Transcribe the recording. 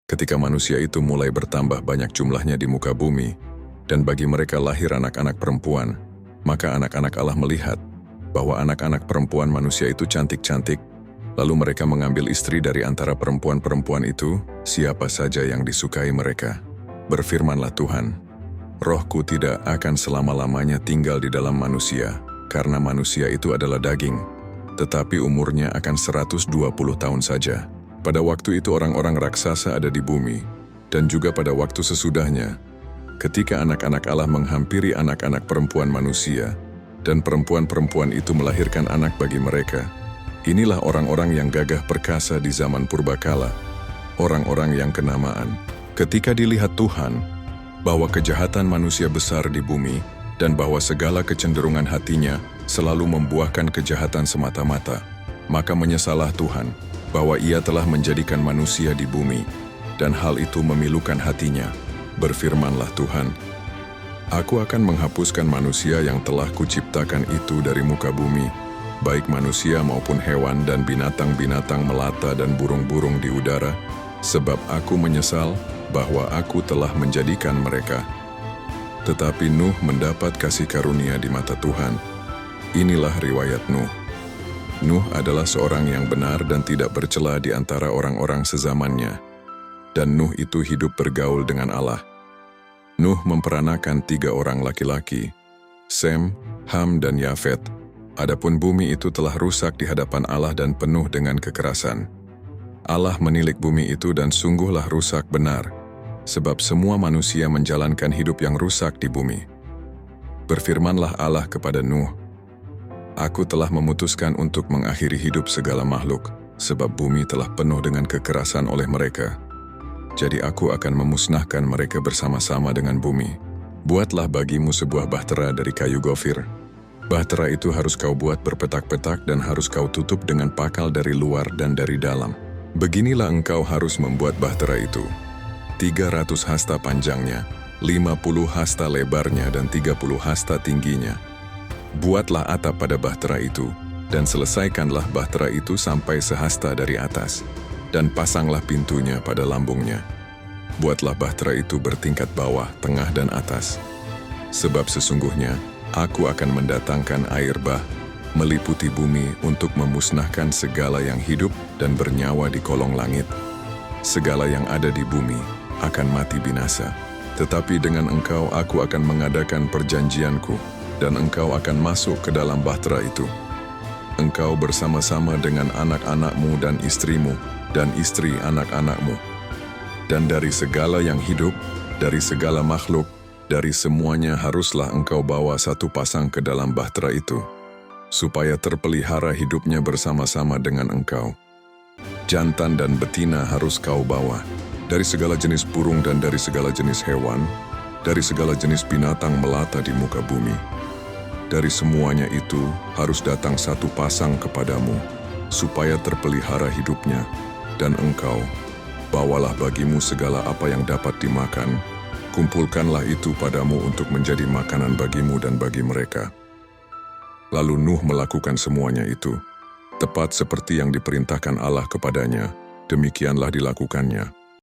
Ketika manusia itu mulai bertambah banyak jumlahnya di muka bumi, dan bagi mereka lahir anak-anak perempuan, maka anak-anak Allah melihat bahwa anak-anak perempuan manusia itu cantik-cantik, lalu mereka mengambil istri dari antara perempuan-perempuan itu, siapa saja yang disukai mereka. Berfirmanlah Tuhan, Rohku tidak akan selama-lamanya tinggal di dalam manusia, karena manusia itu adalah daging, tetapi umurnya akan 120 tahun saja. Pada waktu itu orang-orang raksasa ada di bumi, dan juga pada waktu sesudahnya, ketika anak-anak Allah menghampiri anak-anak perempuan manusia, dan perempuan-perempuan itu melahirkan anak bagi mereka. Inilah orang-orang yang gagah perkasa di zaman purbakala, orang-orang yang kenamaan. Ketika dilihat Tuhan, bahwa kejahatan manusia besar di bumi, dan bahwa segala kecenderungan hatinya selalu membuahkan kejahatan semata-mata, maka menyesallah Tuhan, bahwa Ia telah menjadikan manusia di bumi, dan hal itu memilukan hatinya. Berfirmanlah Tuhan, Aku akan menghapuskan manusia yang telah kuciptakan itu dari muka bumi, baik manusia maupun hewan dan binatang-binatang melata dan burung-burung di udara, sebab aku menyesal bahwa aku telah menjadikan mereka. Tetapi Nuh mendapat kasih karunia di mata Tuhan. Inilah riwayat Nuh. Nuh adalah seorang yang benar dan tidak bercela di antara orang-orang sezamannya. Dan Nuh itu hidup bergaul dengan Allah. Nuh memperanakan 3 orang laki-laki, Sem, Ham, dan Yafet. Adapun bumi itu telah rusak di hadapan Allah dan penuh dengan kekerasan. Allah menilik bumi itu dan sungguhlah rusak benar, sebab semua manusia menjalankan hidup yang rusak di bumi. Berfirmanlah Allah kepada Nuh, Aku telah memutuskan untuk mengakhiri hidup segala makhluk, sebab bumi telah penuh dengan kekerasan oleh mereka. Jadi aku akan memusnahkan mereka bersama-sama dengan bumi. Buatlah bagimu sebuah bahtera dari kayu gofir. Bahtera itu harus kau buat berpetak-petak dan harus kau tutup dengan pakal dari luar dan dari dalam. Beginilah engkau harus membuat bahtera itu. 300 hasta panjangnya, 50 hasta lebarnya dan 30 hasta tingginya. Buatlah atap pada bahtera itu, dan selesaikanlah bahtera itu sampai sehasta dari atas, dan pasanglah pintunya pada lambungnya. Buatlah bahtera itu bertingkat bawah, tengah, dan atas. Sebab sesungguhnya, aku akan mendatangkan air bah, meliputi bumi untuk memusnahkan segala yang hidup dan bernyawa di kolong langit. Segala yang ada di bumi akan mati binasa. Tetapi dengan engkau aku akan mengadakan perjanjianku, dan engkau akan masuk ke dalam bahtera itu. Engkau bersama-sama dengan anak-anakmu dan istrimu, dan istri anak-anakmu. Dan dari segala yang hidup, dari segala makhluk, dari semuanya haruslah engkau bawa 1 pasang ke dalam bahtera itu, supaya terpelihara hidupnya bersama-sama dengan engkau. Jantan dan betina harus kau bawa, dari segala jenis burung dan dari segala jenis hewan, dari segala jenis binatang melata di muka bumi. Dari semuanya itu harus datang 1 pasang kepadamu, supaya terpelihara hidupnya, dan engkau, bawalah bagimu segala apa yang dapat dimakan, kumpulkanlah itu padamu untuk menjadi makanan bagimu dan bagi mereka. Lalu Nuh melakukan semuanya itu, tepat seperti yang diperintahkan Allah kepadanya, demikianlah dilakukannya.